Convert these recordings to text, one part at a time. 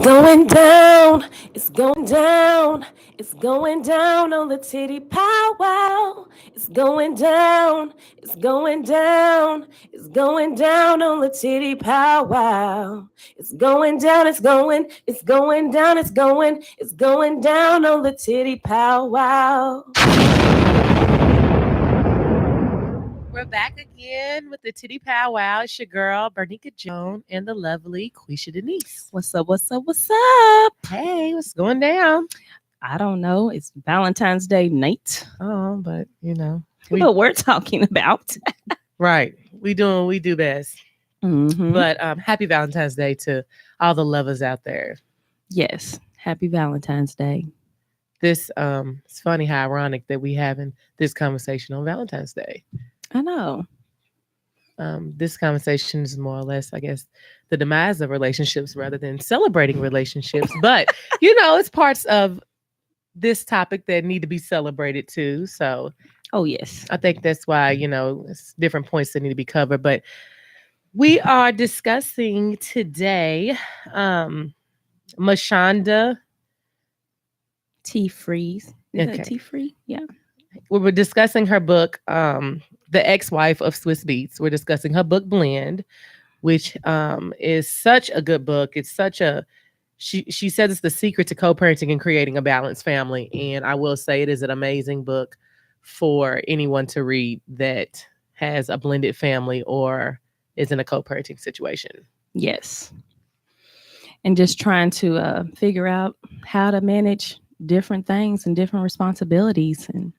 going down. It's going down. It's going down on the Tiddy Pow Wow. It's going down. It's going down. It's going down on the Tiddy Pow Wow. It's going down. It's going. It's going down. It's going. It's going down on the Tiddy Pow Wow. We're back again with the Tiddy Pow Wow. It's your girl, Bernica Joan, and the lovely Quisha Denise. What's up? What's up? What's up? Hey, what's going down? I don't know. It's Valentine's Day night. Oh, but What we're talking about. right. We do best. Mm-hmm. But happy Valentine's Day to all the lovers out there. Yes. Happy Valentine's Day. This it's funny how ironic that we having this conversation on Valentine's Day. I know. This conversation is more or less, I guess, the demise of relationships rather than celebrating relationships. But, it's parts of this topic that need to be celebrated too. So, oh, yes. I think that's why, it's different points that need to be covered. But we are discussing today Mashonda T. Freeze. Is that T. Free? Yeah. We were discussing her book, The Ex-Wife of Swiss Beats. We're discussing her book, Blend, which is such a good book. It's such a, she says it's the secret to co-parenting and creating a balanced family. And I will say it is an amazing book for anyone to read that has a blended family or is in a co-parenting situation. Yes. And just trying to figure out how to manage different things and different responsibilities and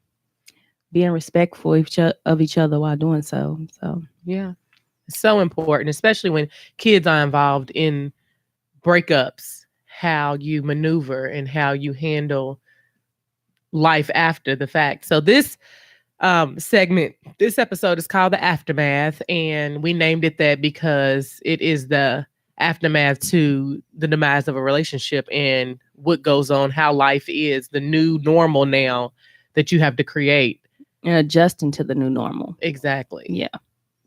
being respectful of each other while doing so. So, yeah, it's so important, especially when kids are involved in breakups, how you maneuver and how you handle life after the fact. So this this episode is called The Aftermath, and we named it that because it is the aftermath to the demise of a relationship and what goes on, how life is, the new normal now that you have to create. And adjusting to the new normal. Exactly. Yeah.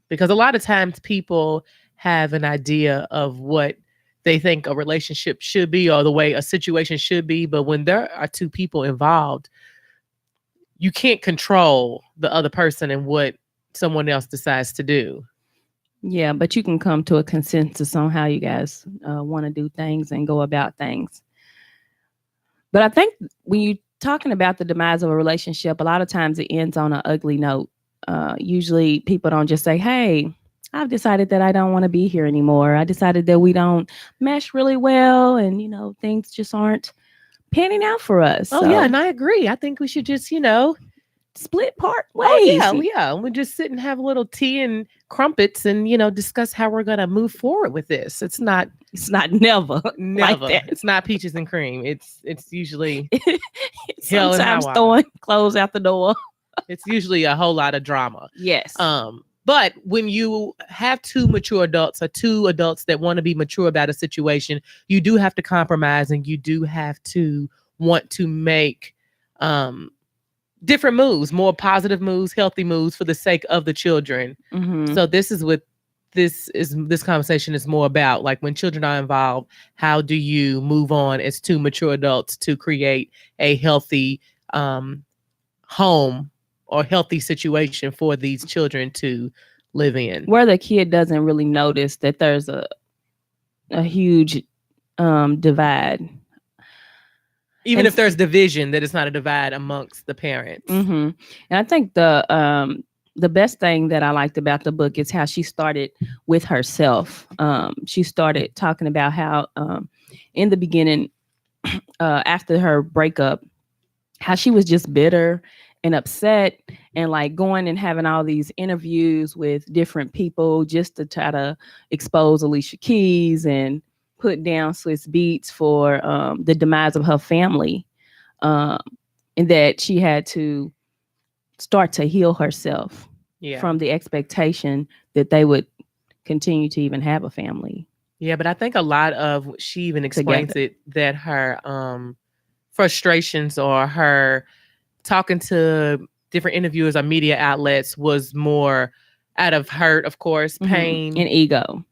Because a lot of times people have an idea of what they think a relationship should be or the way a situation should be. But when there are two people involved, you can't control the other person and what someone else decides to do. Yeah, but you can come to a consensus on how you guys want to do things and go about things. But I think when you're talking about the demise of a relationship, a lot of times it ends on an ugly note. Usually people don't just say, hey, I've decided that I don't want to be here anymore. I decided that we don't mesh really well and, things just aren't panning out for us. Oh, yeah. And I agree. I think we should just, split part ways. Oh, yeah. We'll just sit and have a little tea and crumpets and, discuss how we're going to move forward with this. It's not never. Never. Like that. It's not peaches and cream. It's usually sometimes throwing clothes out the door. It's usually a whole lot of drama. Yes. But when you have two mature adults or two adults that want to be mature about a situation, you do have to compromise and you do have to want to make different moves, more positive moves, healthy moves for the sake of the children. Mm-hmm. So this is what this conversation is more about. Like when children are involved, how do you move on as two mature adults to create a healthy home or healthy situation for these children to live in, where the kid doesn't really notice that there's a huge divide. Even if there's division, that it's not a divide amongst the parents. Mm-hmm. And I think the best thing that I liked about the book is how she started with herself. She started talking about how in the beginning, after her breakup, how she was just bitter and upset and like going and having all these interviews with different people just to try to expose Alicia Keys and put down Swiss Beats for the demise of her family, and that she had to start to heal herself from the expectation that they would continue to even have a family. Yeah, but I think a lot of, she even explains it, that her frustrations or her talking to different interviewers or media outlets was more out of hurt, of course, pain, and ego.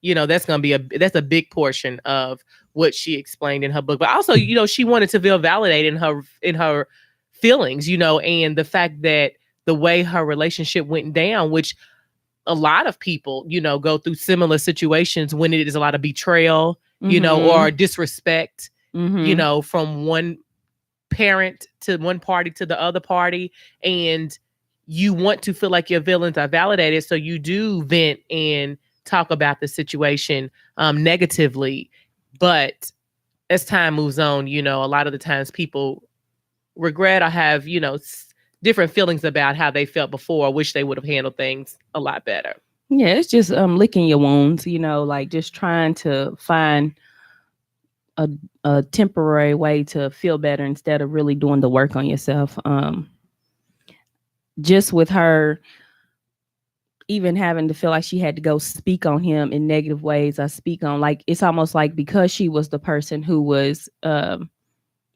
You know, that's going to be that's a big portion of what she explained in her book. But also, she wanted to feel validated in her feelings, and the fact that the way her relationship went down, which a lot of people, go through similar situations when it is a lot of betrayal, or disrespect, from one parent to one party to the other party. And you want to feel like your feelings are validated. So you do vent and talk about the situation negatively. But as time moves on, a lot of the times people regret or have, different feelings about how they felt before. I wish they would have handled things a lot better. Yeah, it's just licking your wounds, like just trying to find a, a temporary way to feel better instead of really doing the work on yourself. Just with her even having to feel like she had to go speak on him in negative ways. I speak on, like, it's almost like because she was the person who was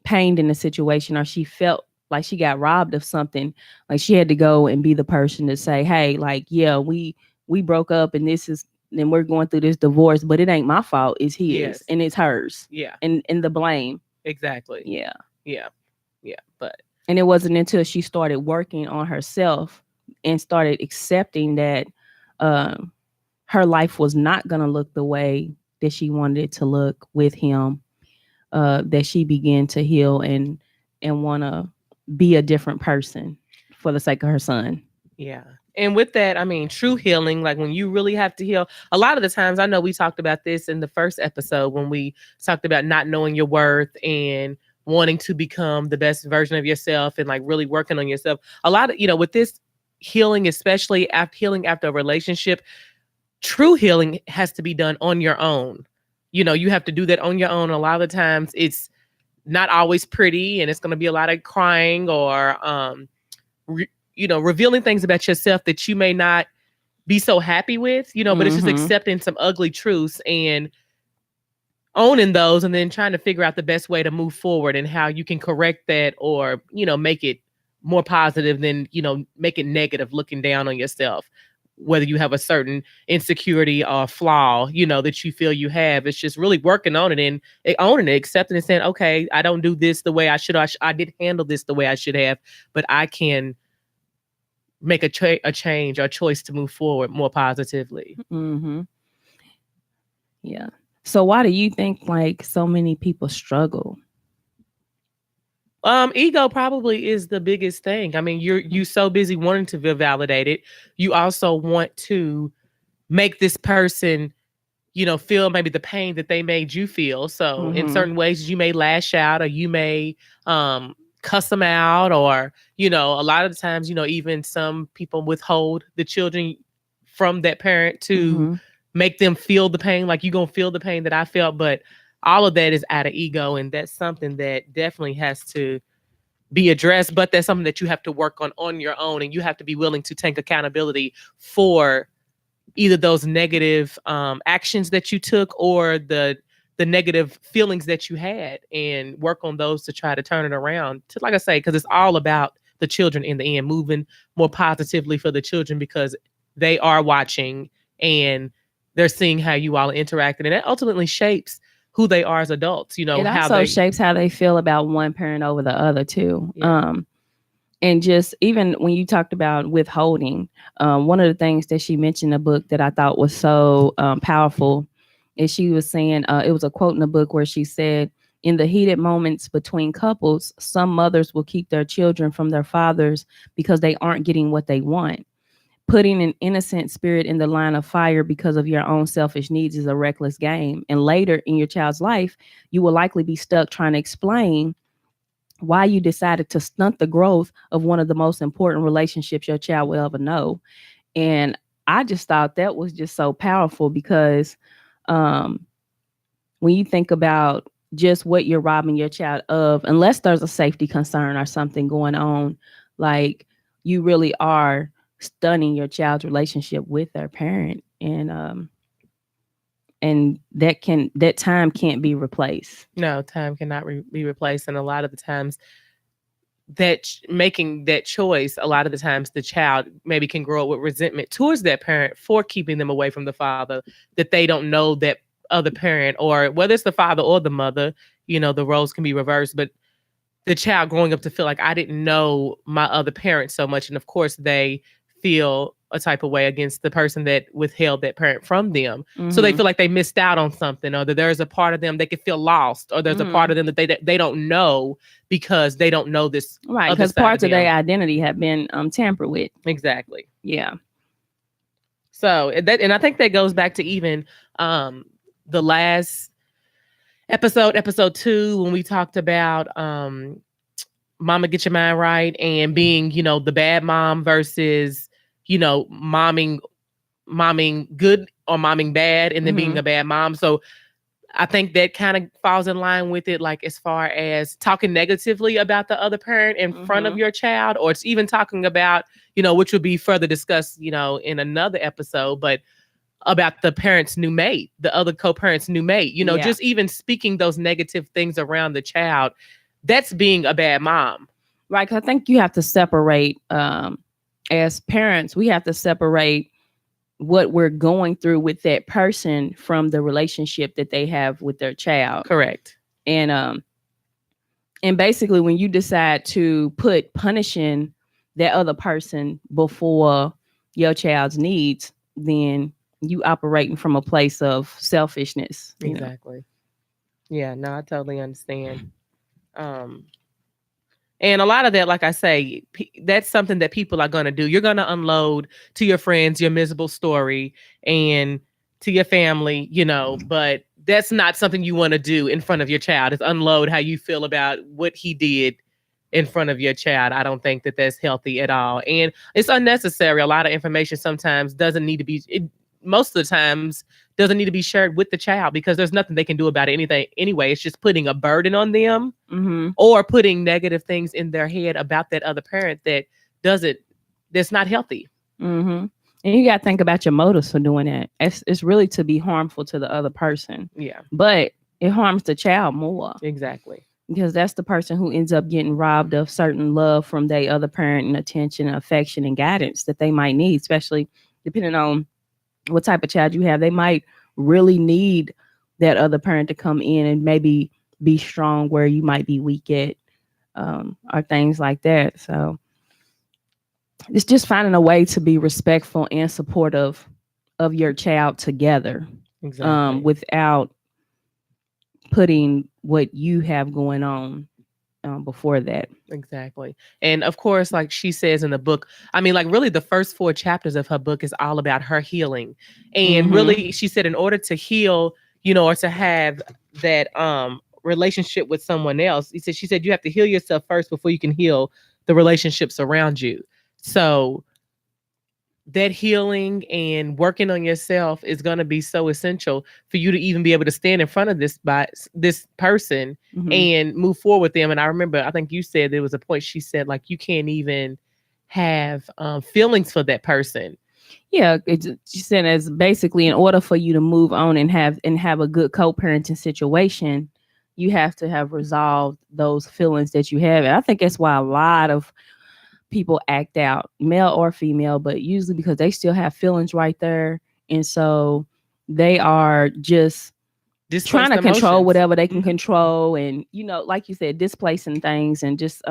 pained in the situation, or she felt like she got robbed of something, like she had to go and be the person to say, hey, like, yeah, we broke up and we're going through this divorce, but it ain't my fault, it's his. Yes. And it's hers. Yeah. And the blame. Exactly. Yeah. Yeah. But and it wasn't until she started working on herself and started accepting that her life was not going to look the way that she wanted it to look with him, that she began to heal and want to be a different person for the sake of her son. Yeah. And with that, I mean, true healing, like when you really have to heal, a lot of the times, I know we talked about this in the first episode when we talked about not knowing your worth and wanting to become the best version of yourself and like really working on yourself. A lot of, with this healing, especially after healing after a relationship, true healing has to be done on your own. You have to do that on your own. A lot of the times it's not always pretty, and it's going to be a lot of crying or, revealing things about yourself that you may not be so happy with, but it's just accepting some ugly truths and owning those, and then trying to figure out the best way to move forward and how you can correct that or, make it more positive than, make it negative, looking down on yourself, whether you have a certain insecurity or flaw, that you feel you have. It's just really working on it and owning it, accepting and saying, okay, I don't do this the way I should. I did handle this the way I should have, but I can make a change or choice to move forward more positively. Yeah. So why do you think like so many people struggle? Ego probably is the biggest thing. I mean, you so busy wanting to feel validated. You also want to make this person, feel maybe the pain that they made you feel. So in certain ways, you may lash out, or you may cuss them out, or, a lot of the times, even some people withhold the children from that parent to make them feel the pain. Like, you're going to feel the pain that I felt. But all of that is out of ego. And that's something that definitely has to be addressed. But that's something that you have to work on your own. And you have to be willing to take accountability for either those negative actions that you took or the negative feelings that you had, and work on those to try to turn it around. To, like I say, because it's all about the children in the end, moving more positively for the children, because they are watching and they're seeing how you all are interacting, and that ultimately shapes who they are as adults. It also shapes how they feel about one parent over the other too. Yeah. And just even when you talked about withholding, one of the things that she mentioned in the book that I thought was so powerful is she was saying, it was a quote in the book where she said, in the heated moments between couples, some mothers will keep their children from their fathers because they aren't getting what they want. Putting an innocent spirit in the line of fire because of your own selfish needs is a reckless game. And later in your child's life, you will likely be stuck trying to explain why you decided to stunt the growth of one of the most important relationships your child will ever know. And I just thought that was just so powerful because when you think about just what you're robbing your child of, unless there's a safety concern or something going on, like, you really are stunning your child's relationship with their parent. And that time can't be replaced. No, time cannot be replaced. And a lot of the times, that making that choice, a lot of the times the child maybe can grow up with resentment towards that parent for keeping them away from the father, that they don't know that other parent, or whether it's the father or the mother, the roles can be reversed, but the child growing up to feel like I didn't know my other parent so much. And of course, they feel a type of way against the person that withheld that parent from them. So they Mm-hmm. feel like they missed out on something, or that there's a part of them they could feel lost, or there's a Mm-hmm. part of them that they don't know because they don't know this Right, other because side of parts of them. their identity have been tampered with. Exactly. Yeah. So and I think that goes back to even the last episode 2, when we talked about Mama Get Your Mind Right, and being, the bad mom versus, momming good or momming bad, and then being Mm-hmm. a bad mom. So I think that kind of falls in line with it, like as far as talking negatively about the other parent in front of Mm-hmm. your child, or it's even talking about, which would be further discussed, in another episode, but about the parent's new mate, the other co-parent's new mate, Yeah. just even speaking those negative things around the child, that's being a bad mom. Right. 'Cause I think you have to separate, as parents, we have to separate what we're going through with that person from the relationship that they have with their child. Correct. And basically when you decide to put punishing that other person before your child's needs, then you operating from a place of selfishness. Exactly. Yeah, no, I totally understand. And a lot of that, like I say, that's something that people are going to do. You're going to unload to your friends your miserable story, and to your family, but that's not something you want to do in front of your child, is unload how you feel about what he did in front of your child. I don't think that that's healthy at all. And it's unnecessary. A lot of information sometimes doesn't need to be, most of the times doesn't need to be shared with the child, because there's nothing they can do about anything anyway. It's just putting a burden on them, Mm-hmm. or putting negative things in their head about that other parent that's not healthy. Mm-hmm. And you got to think about your motives for doing that. It's really to be harmful to the other person. Yeah, But it harms the child more, exactly. because that's the person who ends up getting robbed of certain love from their other parent, and attention, and affection, and guidance that they might need, especially depending on what type of child you have. They might really need that other parent to come in and maybe be strong where you might be weak at, or things like that. So it's just finding a way to be respectful and supportive of your child together, Exactly. without putting what you have going on before that. Exactly. And of course, like she says in the book, I mean, like really the first 4 chapters of her book is all about her healing. And Mm-hmm. really, she said, in order to heal, or to have that relationship with someone else, she said you have to heal yourself first before you can heal the relationships around you. So that healing and working on yourself is going to be so essential for you to even be able to stand in front of this person, Mm-hmm. and move forward with them. And I remember, I think you said there was a point she said, like, you can't even have feelings for that person. Yeah, she said, as basically, in order for you to move on and have a good co-parenting situation, you have to have resolved those feelings that you have. And I think that's why a lot of people act out, male or female, but usually because they still have feelings right there. And so they are just trying to control whatever they can control. And, like you said, displacing things, and just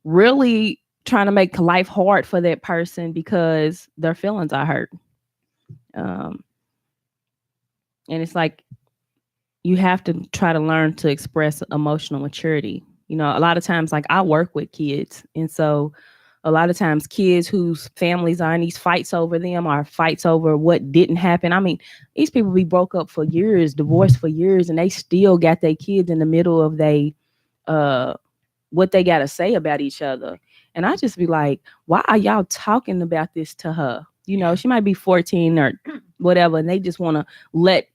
really trying to make life hard for that person because their feelings are hurt. And it's like, you have to try to learn to express emotional maturity. A lot of times, like, I work with kids, and so a lot of times kids whose families are in these fights over them, or fights over what didn't happen. I mean, these people be broke up for years, divorced for years, and they still got their kids in the middle of what they got to say about each other. And I just be like, why are y'all talking about this to her? She might be 14 or whatever, and they just want to let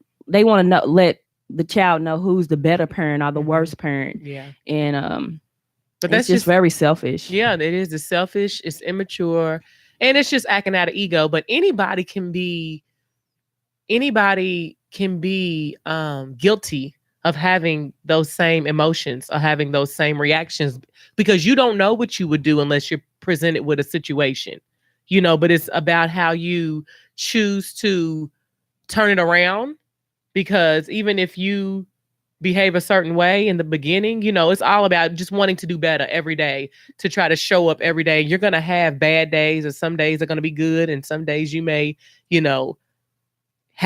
the child know who's the better parent or the worst parent. Yeah. And but that's just very selfish. Yeah, it is. It's selfish, it's immature, and it's just acting out of ego. But anybody can be guilty of having those same emotions or having those same reactions, because you don't know what you would do unless you're presented with a situation. But it's about how you choose to turn it around because even if you behave a certain way in the beginning, you know, it's all about just wanting to do better every day, to try to show up every day. You're going to have bad days, or some days are going to be good, and some days you may, you know,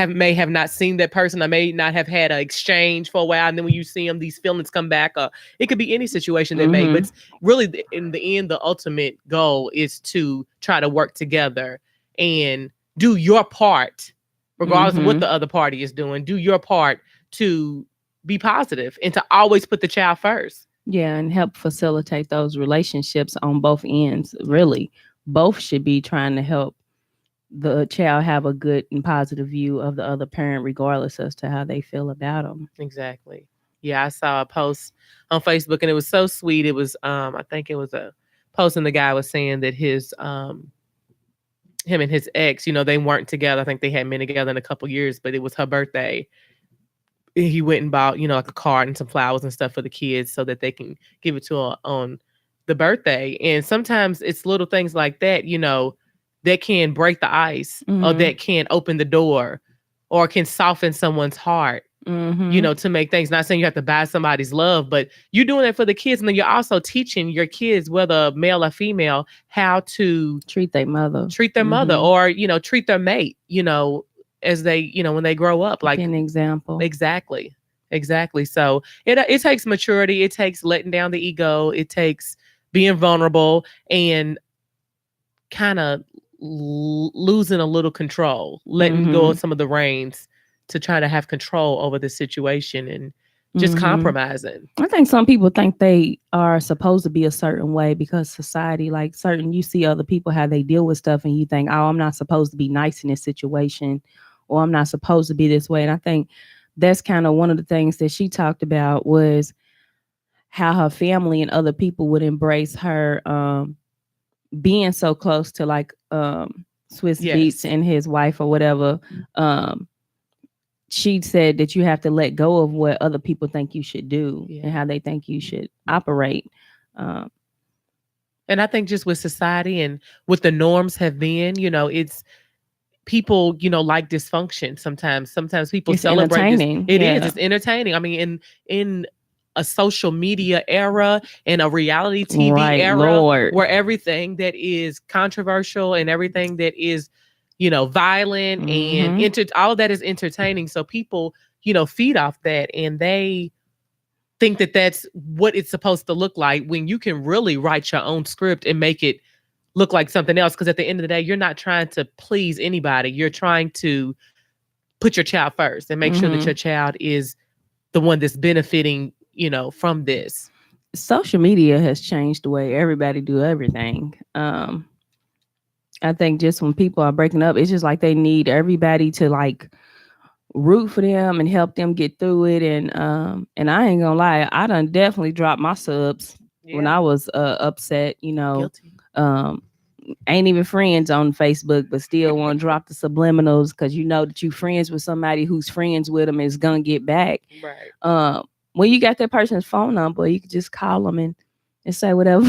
may have not seen that person, or may not have had an exchange for a while, and then when you see them, these feelings come back. Or it could be any situation that may, but Mm-hmm. it's really, in the end, the ultimate goal is to try to work together and do your part, regardless of what Mm-hmm. the other party is doing. Do your part to be positive and to always put the child first. Yeah, and help facilitate those relationships on both ends. Really, both should be trying to help the child have a good and positive view of the other parent, regardless as to how they feel about them. Exactly. Yeah, I saw a post on Facebook, and it was so sweet. It was I think it was a post, and the guy was saying that his him and his ex, you know, they weren't together. I think they hadn't been together in a couple years, but it was her birthday. He went and bought, you know, like a card and some flowers and stuff for the kids so that they can give it to her on the birthday. And sometimes it's little things like that, you know, that can break the ice, or Mm-hmm. that can open the door, or can soften someone's heart, you Mm-hmm. know, to make things. Not saying you have to buy somebody's love, but you're doing it for the kids. And then you're also teaching your kids, whether male or female, how to Treat their mother. treat their mother, Mm-hmm. or, you know, treat their mate, you know, as they, you know, when they grow up. Be Like, an example. exactly. Exactly. So it takes maturity. It takes letting down the ego. It takes being vulnerable and kind of losing a little control, letting go Mm-hmm. of some of the reins to try to have control over the situation, and just Mm-hmm. compromising. I think some people think they are supposed to be a certain way because society, like certain, you see other people how they deal with stuff, and you think, oh, I'm not supposed to be nice in this situation, or I'm not supposed to be this way. And I think that's kind of one of the things that she talked about was how her family and other people would embrace her being so close to like Swiss Beats Yes. and his wife or whatever. Um, she said that you have to let go of what other people think you should do Yeah. and how they think you should operate. Um, And I think just with society and what the norms have been, you know, it's people, you know, like dysfunction sometimes. Sometimes people it's celebrate this. entertaining. It is. Yeah. It's entertaining. I mean, in a social media era, in a reality TV Right. era, Lord. where everything that is controversial and everything that is, you know, violent and Mm-hmm. all of that is entertaining. So people, you know, feed off that, and they think that that's what it's supposed to look like, when you can really write your own script and make it look like something else. Because at the end of the day, you're not trying to please anybody. You're trying to put your child first and make sure that Mm-hmm. your child is the one that's benefiting, you know, from this. Social media has changed the way everybody do everything. I think just when people are breaking up, it's just like they need everybody to like root for them and help them get through it. And I ain't gonna lie, I done definitely dropped my subs when Yeah, I was upset, you know. guilty. Um ain't even friends on Facebook, but still want to drop the subliminals because you know that you friends with somebody who's friends with them is gonna get back. Right. When you got that person's phone number, you can just call them and say whatever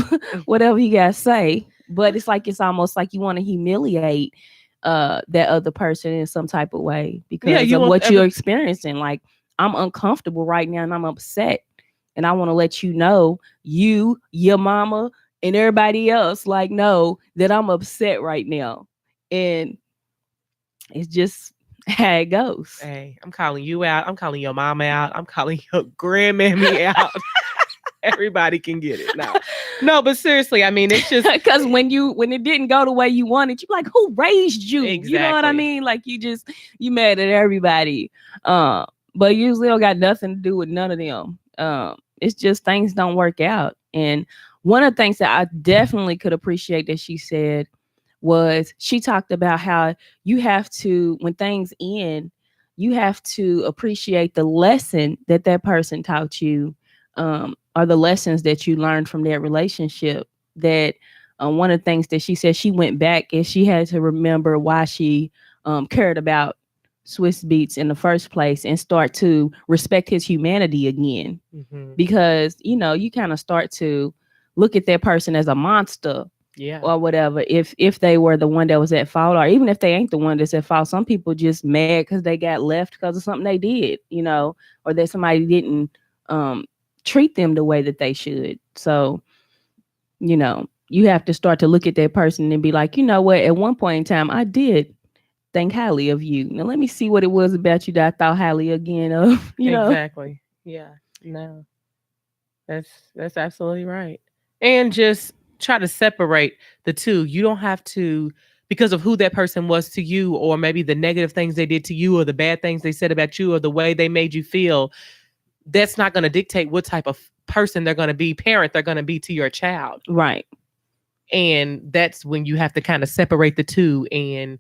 whatever you gotta say. But it's like it's almost like you want to humiliate that other person in some type of way Yeah, because you of want what every. you're experiencing. Like I'm uncomfortable right now and I'm upset. And I want to let you know, you, your mama, and everybody else, like, know that I'm upset right now. And it's just how it goes. Hey, I'm calling you out. I'm calling your mom out. I'm calling your grandmammy out. Everybody can get it. No, but seriously, I mean, it's just Because when it didn't go the way you wanted, you like, who raised you? You know what I exactly. mean? Like you mad at everybody. But usually don't got nothing to do with none of them. It's just things don't work out. And one of the things that I definitely could appreciate that she said was she talked about how you have to, when things end, you have to appreciate the lesson that that person taught you, or the lessons that you learned from that relationship. That one of the things that she said, she went back and she had to remember why she cared about Swiss Beats in the first place and start to respect his humanity again. Mm-hmm. Because, you know, you kind of start to look at that person as a monster Yeah. or whatever, if they were the one that was at fault, or even if they ain't the one that's at fault. Some people just mad because they got left because of something they did, or that somebody didn't um treat them the way that they should. So, you have to start to look at that person and be like, you know what, at one point in time I did think highly of you. Now let me see what it was about you that I thought highly again of, Exactly. Yeah. No, that's absolutely right. And just try to separate the two. You don't have to, because of who that person was to you, or maybe the negative things they did to you, or the bad things they said about you, or the way they made you feel. That's not going to dictate what type of person they're going to be, parent they're going to be to your child. Right. And that's when you have to kind of separate the two and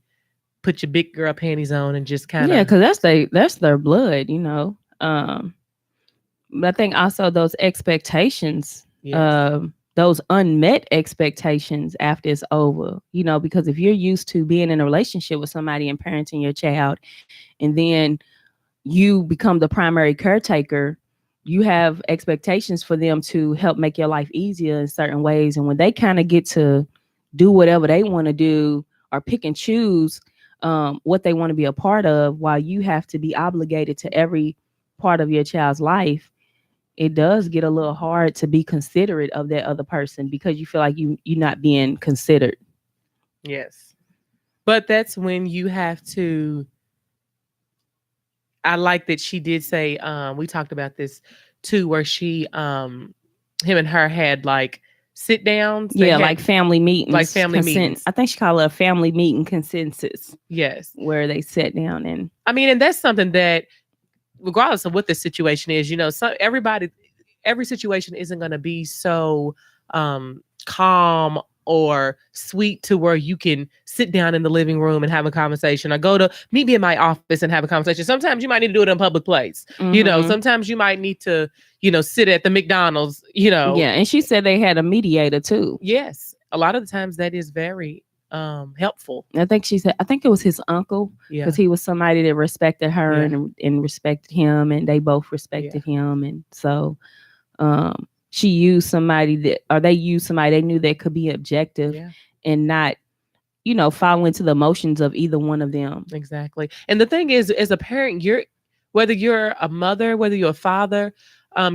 put your big girl panties on and just kind Yeah, of. because that's their blood. But I think also those expectations, Yes. those unmet expectations after it's over, because if you're used to being in a relationship with somebody and parenting your child, and then you become the primary caretaker, you have expectations for them to help make your life easier in certain ways. And when they kind of get to do whatever they want to do, or pick and choose what they want to be a part of, while you have to be obligated to every part of your child's life, it does get a little hard to be considerate of that other person because you feel like you're not being considered. Yes. But that's when you have to. I like that she did say, we talked about this too, where him and her had like sit downs. They Yeah, had like family like meetings, family consent. meetings. I think she called it a family meeting consensus, Yes. where they sat down and I mean, and that's something that, regardless of what the situation is, every situation isn't going to be so calm or sweet to where you can sit down in the living room and have a conversation, or go to meet me in my office and have a conversation. Sometimes you might need to do it in a public place. mm-hmm. Sometimes you might need to, sit at the McDonald's, Yeah, and she said they had a mediator too. Yes. A lot of the times that is very helpful. I think she said, I think it was his uncle, Yeah. because he was somebody that respected her, Yeah. and respected him, and they both respected him. And so she used somebody they used somebody they knew that could be objective, Yeah. and not, fall into the emotions of either one of them. Exactly. And the thing is, as a parent, whether you're a mother, whether you're a father,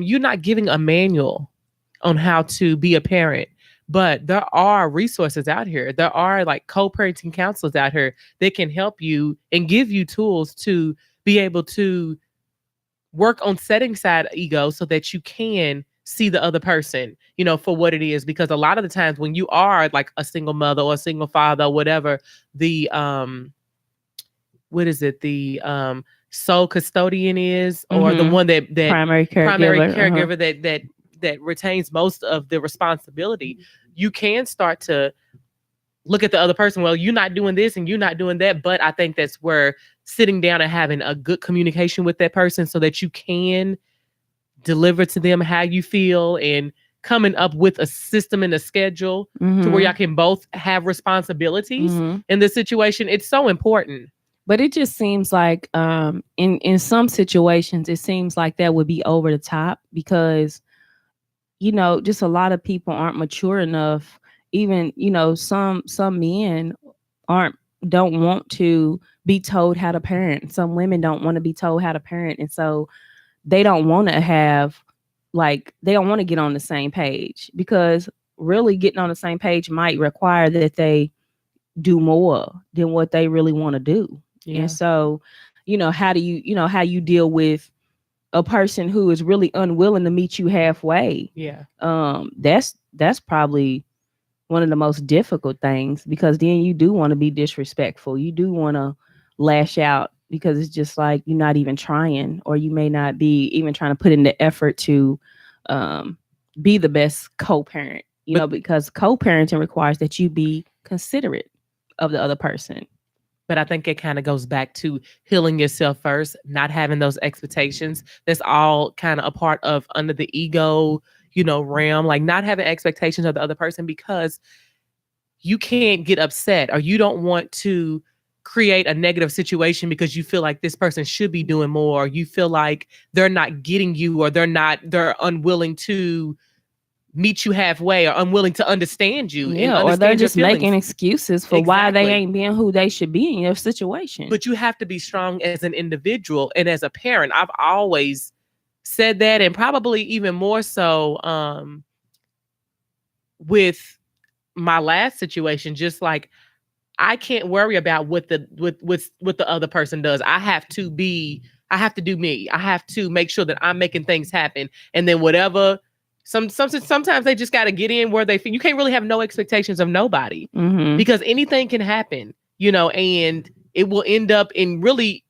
you're not giving a manual on how to be a parent. But there are resources out here. There are like co-parenting counselors out here that can help you and give you tools to be able to work on setting aside ego so that you can see the other person, for what it is. Because a lot of the times when you are like a single mother or a single father or whatever, the what is it, the sole custodian is, or the Mm-hmm. one that Primary primary caregiver. caregiver that retains most of the responsibility. You can start to look at the other person. Well, you're not doing this and you're not doing that. But I think that's where sitting down and having a good communication with that person so that you can deliver to them how you feel, and coming up with a system and a schedule Mm-hmm. to where y'all can both have responsibilities Mm-hmm. in this situation. It's so important. But it just seems like in some situations, it seems like that would be over the top, because just a lot of people aren't mature enough. Even some men aren't don't want to be told how to parent. Some women don't want to be told how to parent, and so they don't want to have, like, they don't want to get on the same page, because really getting on the same page might require that they do more than what they really want to do. Yeah. And so, how you deal with a person who is really unwilling to meet you halfway. Yeah. That's probably one of the most difficult things, because then you do want to be disrespectful. You do want to lash out, because it's just like you're not even trying, or you may not be even trying to put in the effort to be the best co-parent, because co-parenting requires that you be considerate of the other person. But I think it kind of goes back to healing yourself first, not having those expectations. That's all kind of a part of under the ego, realm, like not having expectations of the other person, because you can't get upset, or you don't want to create a negative situation because you feel like this person should be doing more, or you feel like they're not getting you, or they're unwilling to meet you halfway or unwilling to understand you and Yeah, or they're understand your just making feelings. excuses for why they Exactly. ain't being who they should be in your situation. But you have to be strong as an individual and as a parent. I've always said that, and probably even more so with my last situation. Just like, I can't worry about what what the other person does. I have to do me. I have to make sure that I'm making things happen. And then whatever, sometimes they just got to get in where they feel. You can't really have no expectations of nobody, Mm-hmm. because anything can happen, and it will end up in, really,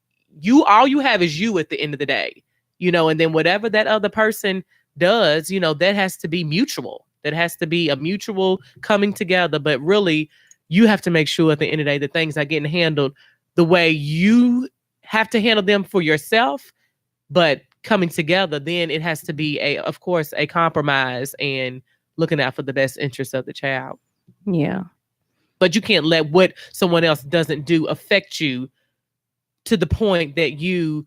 all you have is you at the end of the day, and then whatever that other person does, that has to be mutual. That has to be a mutual coming together. But really, you have to make sure at the end of the day that things are getting handled the way you have to handle them for yourself. But coming together, then it has to be, of course, a compromise and looking out for the best interest of the child. Yeah. But you can't let what someone else doesn't do affect you to the point that you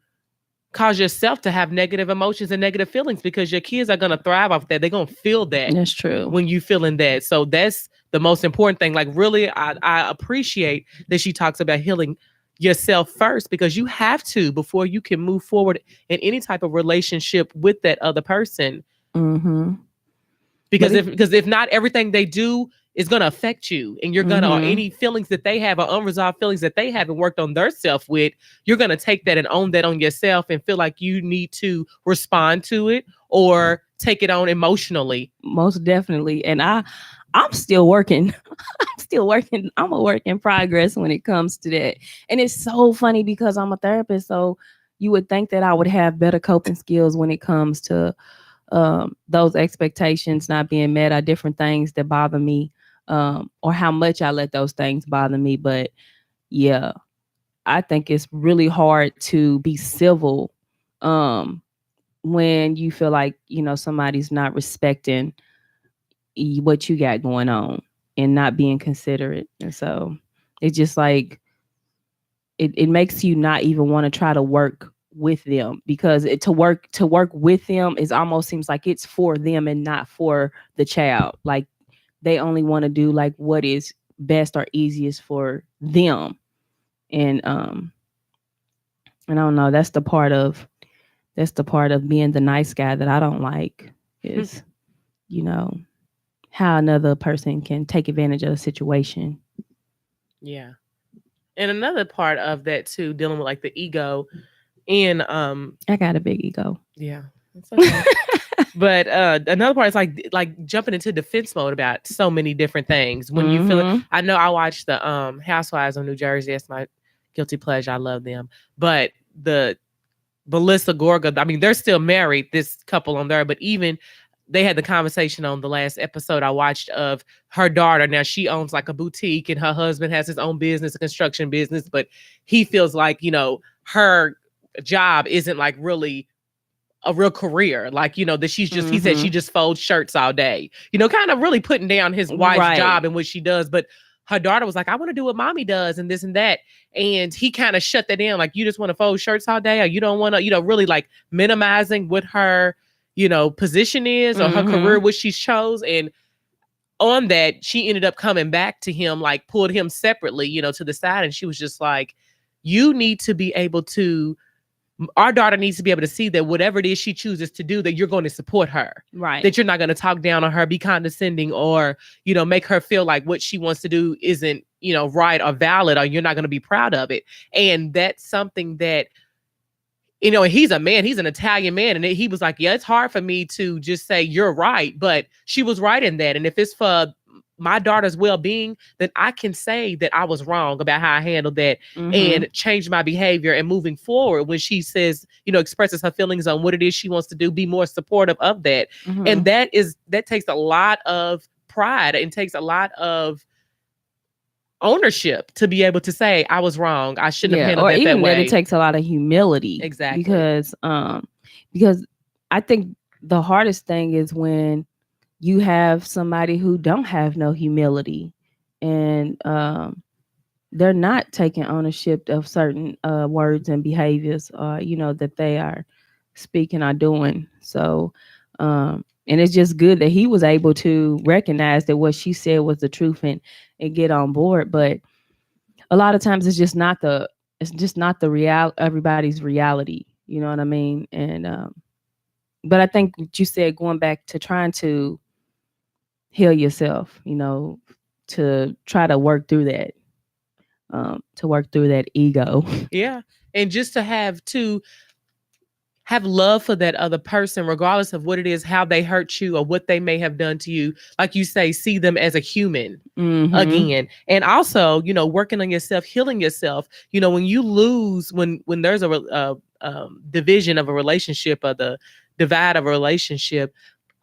cause yourself to have negative emotions and negative feelings, because your kids are going to thrive off that. They're going to feel that That's true. when you feeling that. So that's the most important thing. Like, really, I appreciate that she talks about healing yourself first, because you have to, before you can move forward in any type of relationship with that other person. Mm-hmm. Because if not, everything they do is going to affect you, and you're going to, or any feelings that they have, or unresolved feelings that they haven't worked on their self with, you're going to take that and own that on yourself and feel like you need to respond to it or take it on emotionally. Most definitely. And I'm still working. I'm still working. I'm a work in progress when it comes to that. And it's so funny because I'm a therapist. So you would think that I would have better coping skills when it comes to those expectations not being met, or different things that bother me, or how much I let those things bother me. But yeah, I think it's really hard to be civil um, when you feel like, somebody's not respecting what you got going on and not being considerate. And so it's just like, it makes you not even want to try to work with them, because to work with them is almost seems like it's for them and not for the child. Like, they only want to do like what is best or easiest for them. And I don't know, that's the part of being the nice guy that I don't like, is you know how another person can take advantage of the situation. Yeah. And another part of that too, dealing with like the ego and I got a big ego. yeah, it's okay. But another part is like jumping into defense mode about so many different things. When you feel it, Mhm. I know I watched the Housewives of New Jersey. That's my guilty pleasure. I love them. But the Melissa Gorga, I mean, they're still married, this couple on there, but even they had the conversation on the last episode I watched of her daughter. Now she owns like a boutique, and her husband has his own business, a construction business, but he feels like, her job isn't like really a real career. Like, that he said she Mhm. just folds shirts all day, kind of really putting down his wife's Right. job and what she does. But her daughter was like, I want to do what mommy does and this and that. And he kind of shut that down. Like, you just want to fold shirts all day, or you don't want to, really like minimizing what her, position is, or her career, Mhm. which she chose. And on that, she ended up coming back to him, like pulled him separately, to the side. And she was just like, you need to be able to, our daughter needs to be able to see that whatever it is she chooses to do, that you're going to support her. Right. That you're not going to talk down on her, be condescending, or, make her feel like what she wants to do isn't, right or valid, or you're not going to be proud of it. And that's something that, he's a man, he's an Italian man. And he was like, yeah, it's hard for me to just say you're right. But she was right in that. And if it's for my daughter's well-being, then I can say that I was wrong about how I handled that, Mhm. and change my behavior. And moving forward, when she says, expresses her feelings on what it is she wants to do, be more supportive of that. And Mhm. that takes a lot of pride, and takes a lot of ownership to be able to say, I was wrong, I shouldn't have Yeah, handled or that even that it way. takes a lot of humility, Exactly. because I think the hardest thing is when you have somebody who don't have no humility, and they're not taking ownership of certain words and behaviors, that they are speaking or doing. So And it's just good that he was able to recognize that what she said was the truth and get on board. But a lot of times it's just not the real everybody's reality. You know what I mean? And but I think what you said, going back to trying to heal yourself, you know, to try to work through that ego. Yeah. And just to have love for that other person, regardless of what it is, how they hurt you or what they may have done to you. Like you say, see them as a human Mm-hmm. again. And also, working on yourself, healing yourself. When you lose, when there's a division of a relationship, or the divide of a relationship,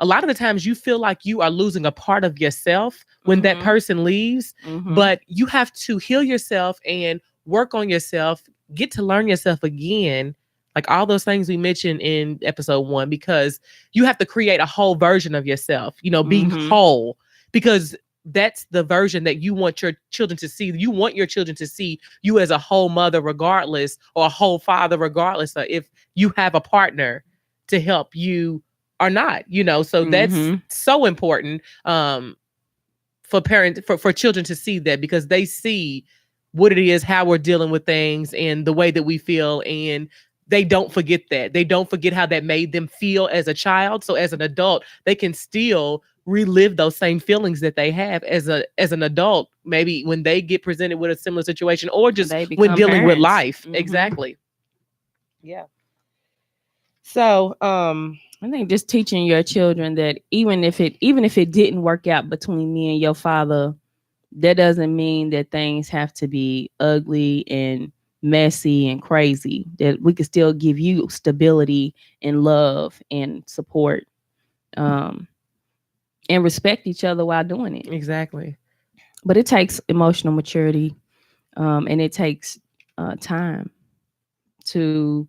a lot of the times you feel like you are losing a part of yourself when that Mm-hmm. person leaves. Mm-hmm. But you have to heal yourself and work on yourself, get to learn yourself again, like all those things we mentioned in episode 1, because you have to create a whole version of yourself, being Mm-hmm. whole, because that's the version that you want your children to see. You want your children to see you as a whole mother, regardless, or a whole father, regardless of if you have a partner to help you or not. So that's Mm-hmm. so important. For parents, for children to see that, because they see what it is, how we're dealing with things, and the way that we feel, and they don't forget that. They don't forget how that made them feel as a child. So as an adult, they can still relive those same feelings that they have as an adult, maybe when they get presented with a similar situation, or When just they when become dealing with parents. life. Mm-hmm. Exactly. Yeah. So I think just teaching your children that even if it didn't work out between me and your father, that doesn't mean that things have to be ugly and messy and crazy. That we can still give you stability and love and support, um, and respect each other while doing it. exactly. But it takes emotional maturity, and it takes time to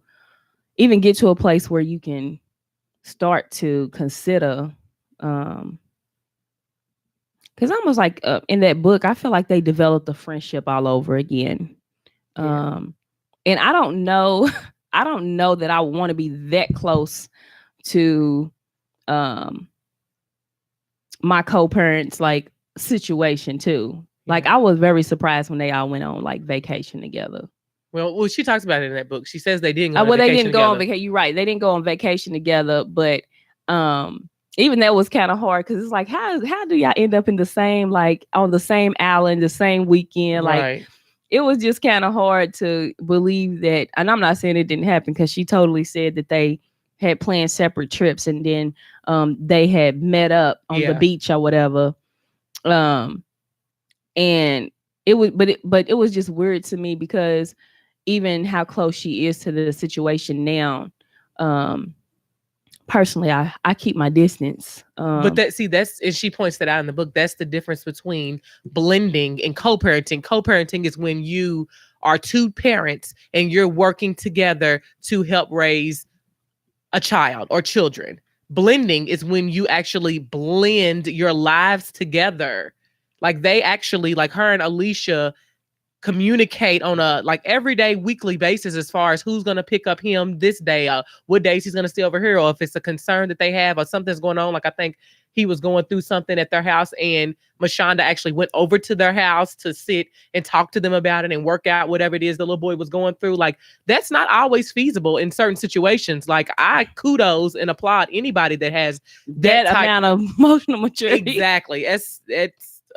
even get to a place where you can start to consider. Because almost like in that book, I feel like they developed a friendship all over again. Yeah. Um, and I don't know, I don't know that I want to be that close to um, my co-parents like situation too. Like Yeah. I was very surprised when they all went on like vacation together. Well, she talks about it in that book. She says they didn't go on a Well, they vacation didn't go on together. vacation. You're right. They didn't go on vacation together, but um, even that was kind of hard because it's like how do y'all end up in the same like on the same island the same weekend? Like Right. it was just kind of hard to believe that. And I'm not saying it didn't happen because she totally said that they had planned separate trips and then they had met up on the Yeah. beach or whatever. Um, and but it was just weird to me because even how close she is to the situation now, um, personally, I keep my distance. But that's and she points that out in the book. That's the difference between blending and co-parenting. Co-parenting is when you are two parents and you're working together to help raise a child or children. Blending is when you actually blend your lives together. Like they actually, like her and Alicia, communicate on a like everyday weekly basis as far as who's going to pick up him this day, what days he's going to stay over here, or if it's a concern that they have or something's going on. Like I think he was going through something at their house, and Mashonda actually went over to their house to sit and talk to them about it and work out whatever it is the little boy was going through. Like that's not always feasible in certain situations. Like I kudos and applaud anybody that has that that type. amount of emotional maturity. Exactly. It's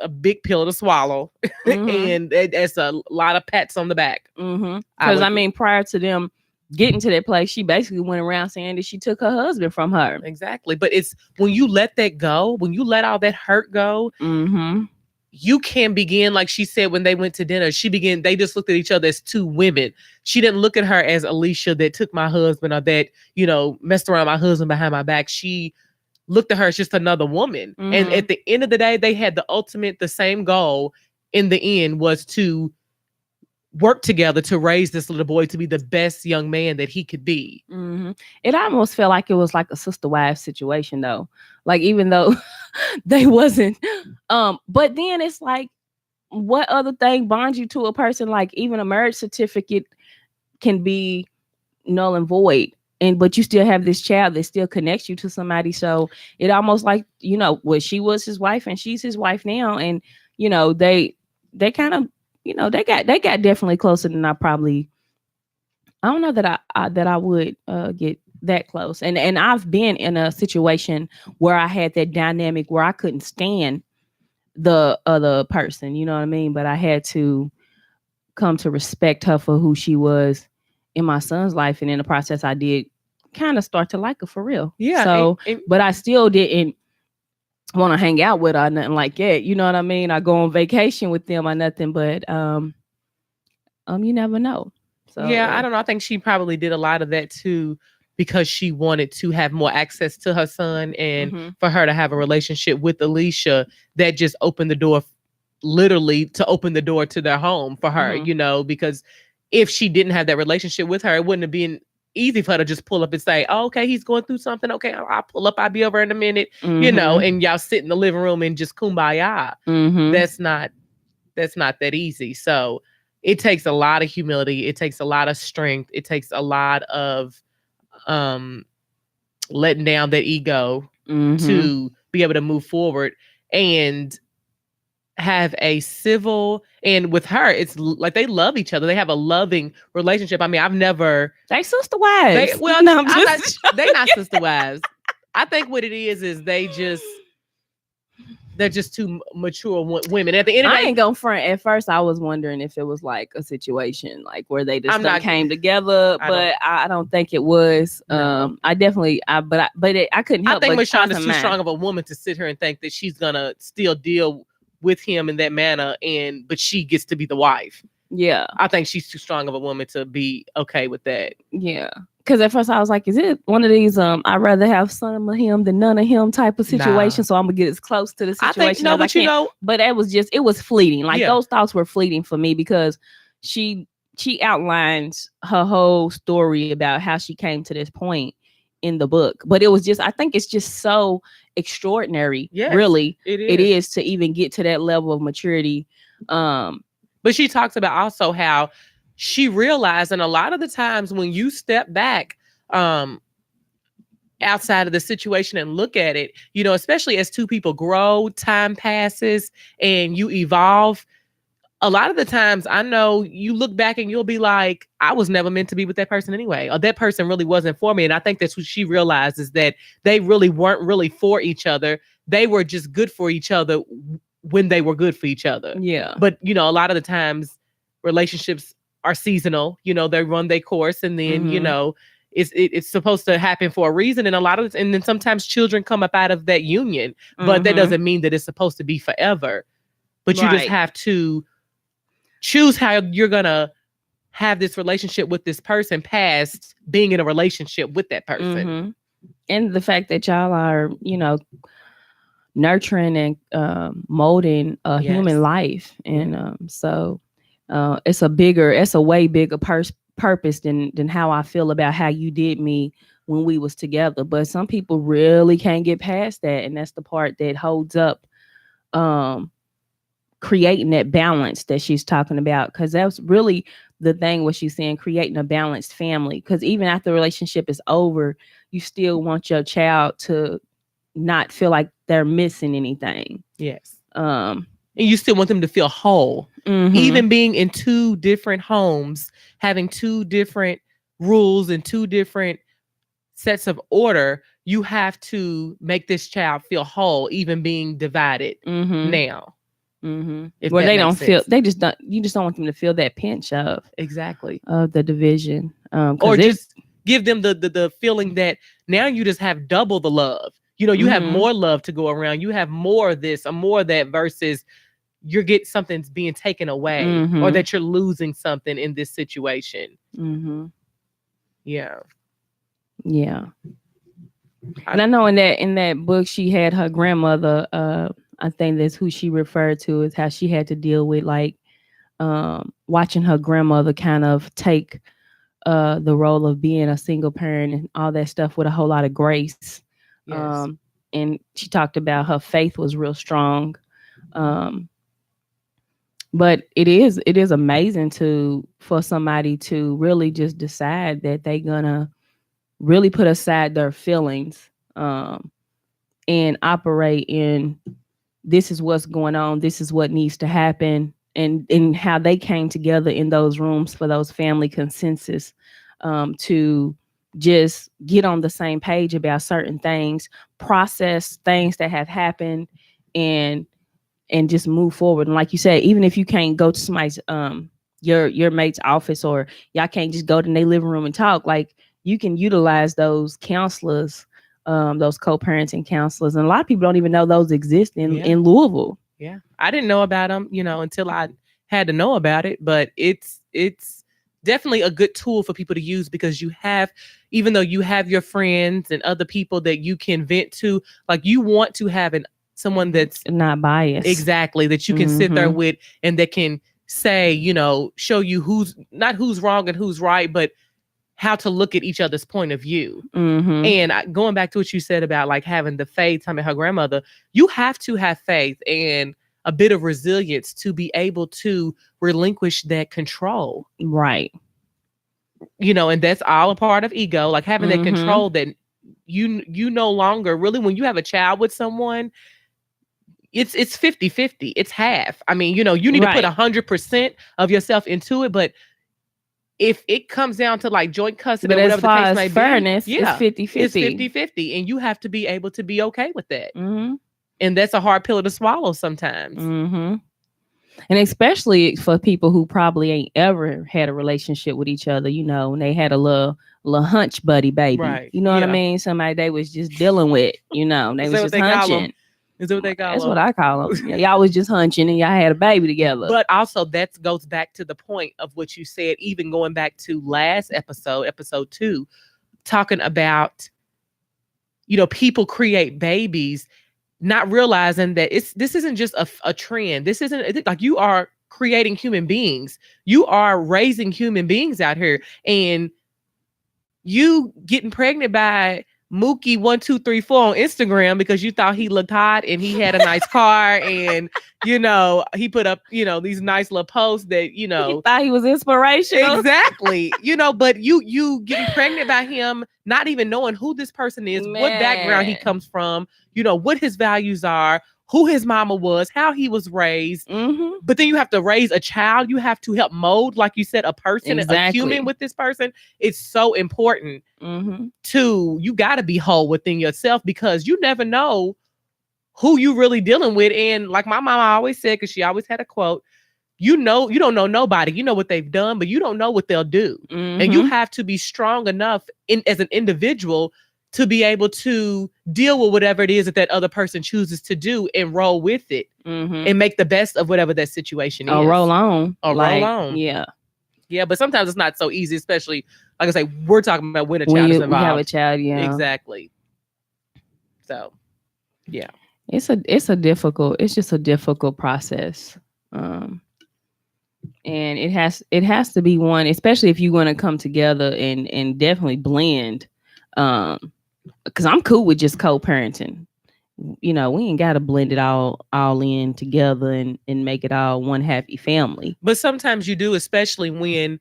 a big pill to swallow, Mm-hmm. and it's a lot of pats on the back. Mm-hmm. I Because would I mean, prior to them getting to that place, she basically went around saying that she took her husband from her. exactly, but it's when you let that go, when you let all that hurt go, Mm-hmm. you can begin. Like she said, when they went to dinner, they just looked at each other as two women. She didn't look at her as Alicia that took my husband, or that messed around my husband behind my back. She looked at her as just another woman. And Mm-hmm. at the end of the day, they had the same goal in the end, was to work together to raise this little boy to be the best young man that he could be. Mm-hmm. It almost felt like it was like a sister wife situation though. Like even though they wasn't, but then it's like what other thing bonds you to a person? Like even a marriage certificate can be null and void, and but you still have this child that still connects you to somebody. So it almost like, well, she was his wife and she's his wife now, and they kind of, they got definitely closer than I don't know that I would get that close. And I've been in a situation where I had that dynamic where I couldn't stand the other person, you know what I mean? But I had to come to respect her for who she was in my son's life, and in the process I did kind of start to like her for real. Yeah. So but I still didn't want to hang out with her, nothing like that. You know what I mean? I go on vacation with them or nothing, but you never know. So yeah, I don't know. I think she probably did a lot of that too because she wanted to have more access to her son, and for her to have a relationship with Alicia that just opened the door, literally to open the door to their home for her, because if she didn't have that relationship with her, it wouldn't have been easy for her to just pull up and say, oh, okay, he's going through something. Okay, I'll pull up. I'll be over in a minute, and y'all sit in the living room and just kumbaya. That's not that easy. So it takes a lot of humility. It takes a lot of strength. It takes a lot of letting down that ego to be able to move forward and have a civil, and with her, it's like they love each other. They have a loving relationship. I mean, I've never. They sister wives. No, they not sister wives. I think what it is they're just too mature women. At the end of the day, I ain't gonna front. At first, I was wondering if it was like a situation like where they just came together, but I don't think it was. No. I definitely, I couldn't help. I think Mashonda's too strong of a woman to sit here and think that she's gonna still deal with him in that manner, but she gets to be the wife. Yeah, I think she's too strong of a woman to be okay with that. Yeah. Because at first I was like, is it one of these I'd rather have some of him than none of him type of situation? So I'm gonna get as close to the situation as I can. But it was fleeting. Like those thoughts were fleeting for me because she outlines her whole story about how she came to this point in the book. But it was just, I think it's just so extraordinary. Yes, really. It is to even get to that level of maturity. But she talks about also how she realized, and a lot of the times when you step back outside of the situation and look at it, especially as two people grow, time passes, and you evolve. A lot of the times, I know you look back and you'll be like, I was never meant to be with that person anyway, or that person really wasn't for me. And I think that's what she realized, is that they really weren't really for each other. They were just good for each other when they were good for each other. Yeah. But, a lot of the times relationships are seasonal, they run their course, and then, it's supposed to happen for a reason. And and then sometimes children come up out of that union, but that doesn't mean that it's supposed to be forever. But you just have to choose how you're going to have this relationship with this person past being in a relationship with that person. And the fact that y'all are, nurturing and molding a human life. And so it's a way bigger purpose than how I feel about how you did me when we was together. But some people really can't get past that. And that's the part that holds up creating that balance that she's talking about, because that's really the thing what she's saying, creating a balanced family. Because even after the relationship is over, you still want your child to not feel like they're missing anything. Yes. And you still want them to feel whole. Even being in two different homes, having two different rules and two different sets of order, you have to make this child feel whole, even being divided now. Where they don't feel, you just don't want them to feel that pinch of the division, or just give them the feeling that now you just have double the love. You have more love to go around. You have more of this or more of that, versus something's being taken away, or that you're losing something in this situation. Yeah. And I know in that book she had her grandmother. I think that's who she referred to, is how she had to deal with like watching her grandmother kind of take the role of being a single parent and all that stuff with a whole lot of grace. Yes. And she talked about her faith was real strong. But it is amazing for somebody to really just decide that they're gonna really put aside their feelings, and operate in, this is what's going on, this is what needs to happen, and how they came together in those rooms for those family consensus, to just get on the same page about certain things, process things that have happened, and just move forward. And like you said, even if you can't go to somebody's your mate's office, or y'all can't just go to their living room and talk, like you can utilize those counselors, those co-parenting counselors. And a lot of people don't even know those exist in Louisville. Yeah. I didn't know about them, until I had to know about it, but it's definitely a good tool for people to use, because you have, even though you have your friends and other people that you can vent to, like you want to have someone that's not biased. Exactly. That you can sit there with, and that can say, show you who's wrong and who's right, but how to look at each other's point of view. And going back to what you said about like having the faith, I mean, her grandmother, you have to have faith and a bit of resilience to be able to relinquish that control. Right. And that's all a part of ego, like having that control that you no longer really, when you have a child with someone, it's 50-50. It's half. I mean, you need to put 100% of yourself into it, but if it comes down to like joint custody, but or whatever as far the case as may fairness, be, it's 50-50. It's 50-50, and you have to be able to be okay with that. Mm-hmm. And that's a hard pill to swallow sometimes. Mm-hmm. And especially for people who probably ain't ever had a relationship with each other, and they had a little hunch buddy baby. Right. You know what I mean? Somebody they was just dealing with, they was just hunching. Is that what they call That's them? what I call them. Yeah, y'all was just hunching and y'all had a baby together. But also that goes back to the point of what you said, even going back to last episode 2, talking about, people create babies, not realizing that this isn't just a trend. This isn't like, you are creating human beings. You are raising human beings out here, and you getting pregnant by Mookie 1234 on Instagram because you thought he looked hot and he had a nice car, and he put up these nice little posts that he thought he was inspirational. Exactly. But you getting pregnant by him, not even knowing who this person is, what background he comes from, what his values are, who his mama was, how he was raised. But then you have to raise a child. You have to help mold, like you said, a person, a human with this person. It's so important you got to be whole within yourself, because you never know who you really dealing with. And like my mama always said, because she always had a quote, you don't know nobody. You know what they've done, but you don't know what they'll do. And you have to be strong enough as an individual to be able to deal with whatever it is that other person chooses to do, and roll with it and make the best of whatever that situation is. Or roll on. Roll on. Yeah. Yeah, but sometimes it's not so easy, especially, like I say, we're talking about when a child is involved. We have a child, yeah. Exactly. So, yeah. It's just a difficult process. And it has to be one, especially if you want to come together and definitely blend. Because I'm cool with just co-parenting. We ain't got to blend it all in together and make it all one happy family. But sometimes you do, especially when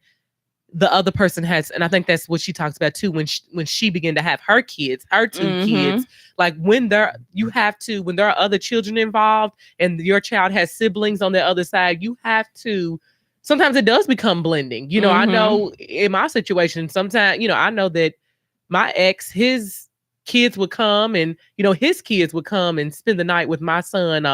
the other person has, and I think that's what she talks about too, when she began to have her kids, her 2 kids, like when there are other children involved and your child has siblings on the other side, you have to, sometimes it does become blending. I know in my situation, sometimes, I know that my ex, his kids would come, and his kids would come and spend the night with my son,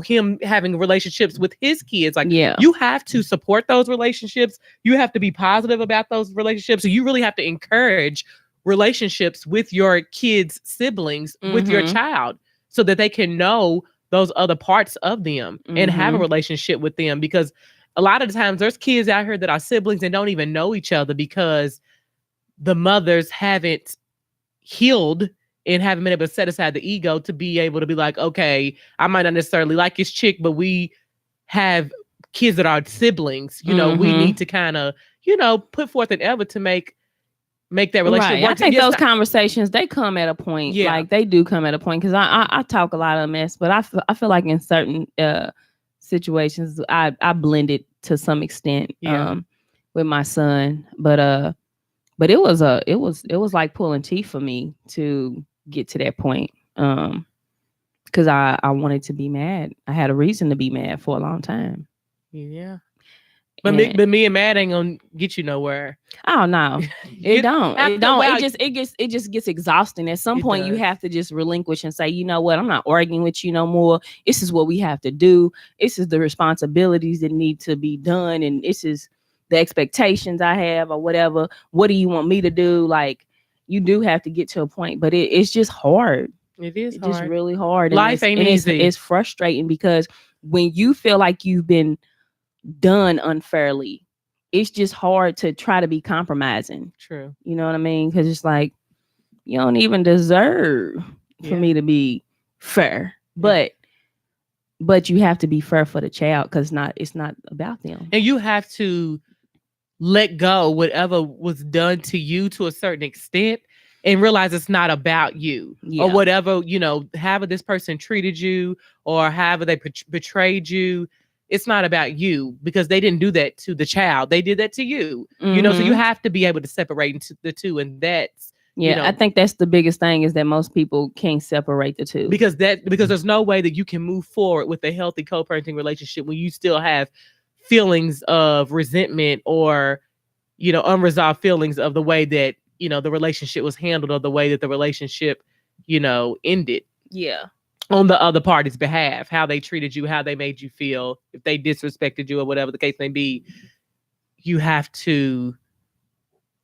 him having relationships with his kids. Like, you have to support those relationships. You have to be positive about those relationships. So you really have to encourage relationships with your kids' siblings, with your child, so that they can know those other parts of them and have a relationship with them. Because a lot of the times there's kids out here that are siblings and don't even know each other, because the mothers haven't healed and haven't been able to set aside the ego to be able to be like, okay, I might not necessarily like his chick, but we have kids that are siblings. We need to kind of, put forth an effort to make that relationship work. I think those conversations, they come at a point. Yeah. Like they do come at a point, because I talk a lot of mess, but I feel like in certain situations I blend it to some extent with my son. But But it was like pulling teeth for me to get to that point. Because I wanted to be mad. I had a reason to be mad for a long time. Yeah. And But me and Matt ain't gonna get you nowhere. oh no, it You don't. It after a don't. while, It just gets exhausting. At some it point, you does. have to just relinquish and say, you know what, I'm not arguing with you no more. This is what we have to do. This is the responsibilities that need to be done, and this is the expectations I have, or whatever. What do you want me to do? Like, you do have to get to a point, but it's just hard. It is It's just hard. really hard, and Life ain't it's easy. it's frustrating because when you feel like you've been done unfairly, it's just hard to try to be compromising. True. You know what I mean? Because it's like you don't even deserve for Yeah. me to be fair, Yeah. but you have to be fair for the child because it's not about them. And you have to let go whatever was done to you to a certain extent and realize it's not about you or Yeah. whatever, however this person treated you or however they betrayed you. It's not about you because they didn't do that to the child. They did that to you, so you Mhm. have to be able to separate into the two. And that's, Yeah, I think that's the biggest thing is that most people can't separate the two. because there's no way that you can move forward with a healthy co-parenting relationship when you still have feelings of resentment or unresolved feelings of the way that the relationship was handled or the way that the relationship ended Yeah. on the other party's behalf, how they treated you, how they made you feel, if they disrespected you or whatever the case may be. You have to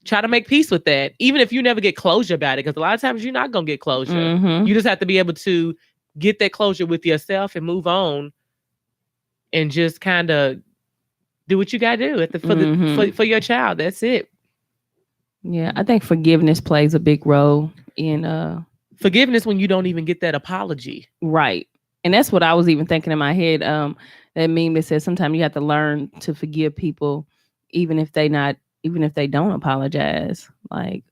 try to make peace with that, even if you never get closure about it, because a lot of times you're not going to get closure. Mhm. You just have to be able to get that closure with yourself and move on and just kind of do what you got to do for your child. That's it. Yeah, I think forgiveness plays a big role in Forgiveness when you don't even get that apology. right. And that's what I was even thinking in my head. That meme that says sometimes you have to learn to forgive people even if they don't apologize. Like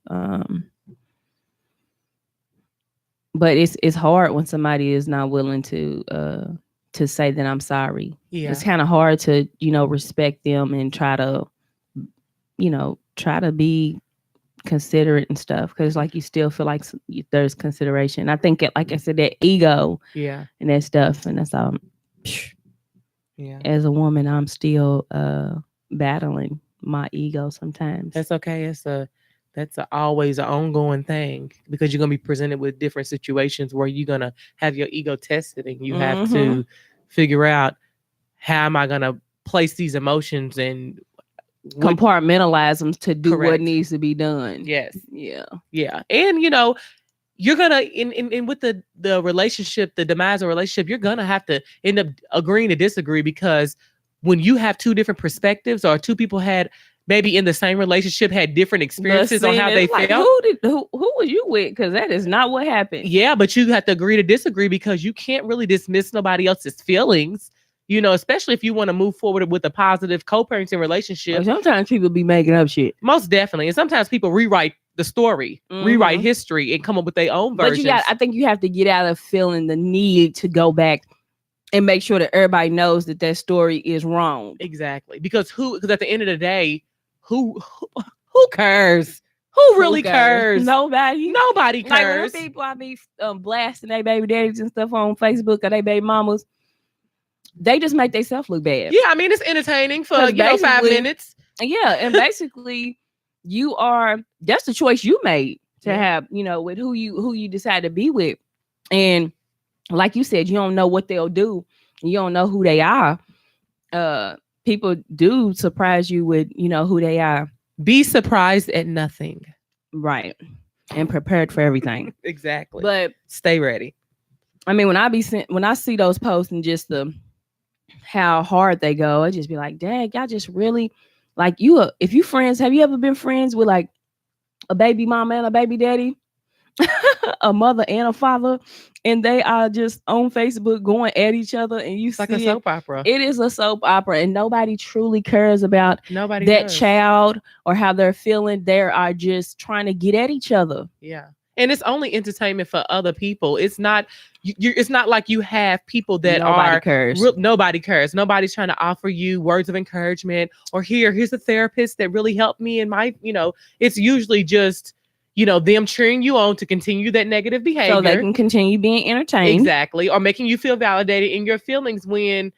but it's hard when somebody is not willing to say that I'm sorry. Yeah. It's kind of hard to, respect them and try to be considerate and stuff because like you still feel like there's consideration. I think like I said, that ego and that stuff, and that's yeah. As a woman I'm still battling my ego sometimes. That's okay. That's always an ongoing thing because you're gonna be presented with different situations where you're gonna have your ego tested and you have to figure out how am I gonna place these emotions and compartmentalize them to do Correct. what needs to be done. Yes. Yeah. And you're gonna in with the relationship, the demise of relationship, you're gonna have to end up agreeing to disagree because when you have two different perspectives or two people had maybe in the same relationship had different experiences on how they like, felt. Who was you with? Because that is not what happened. Yeah, but you have to agree to disagree because you can't really dismiss nobody else's feelings. Especially if you want to move forward with a positive co-parenting relationship. Sometimes people be making up shit. Most definitely. And sometimes people rewrite the story, rewrite history, and come up with their own versions. But I think you have to get out of feeling the need to go back and make sure that everybody knows that story is wrong. Exactly. Because at the end of the day, who cares? Who really cares? Nobody cares. Like when people I be blasting their baby daddies and stuff on Facebook or their baby mamas, they just make themselves look bad. Yeah, I mean it's entertaining for 5 minutes. Yeah, and basically that's the choice you made to have, with who you decide to be with. And like you said, you don't know what they'll do. You don't know who they are. People do surprise you with, who they are. Be surprised at nothing. Right. And prepared for everything. Exactly. But stay ready. I mean, when I see those posts and just how hard they go, I just be like, dang, y'all just really like if you friends, have you ever been friends with like a baby mama and a baby daddy? A mother and a father, and they are just on Facebook going at each other, and it's like a soap opera. It is a soap opera, and nobody truly cares about that child or how they're feeling. They are just trying to get at each other. Yeah, And it's only entertainment for other people. It's not it's not like you have people that Nobody are cares. nobody cares. Nobody's trying to offer you words of encouragement or here's a therapist that really helped me in my, it's usually just, them cheering you on to continue that negative So they behavior. can continue being entertained. Exactly. Or making you feel validated in your feelings when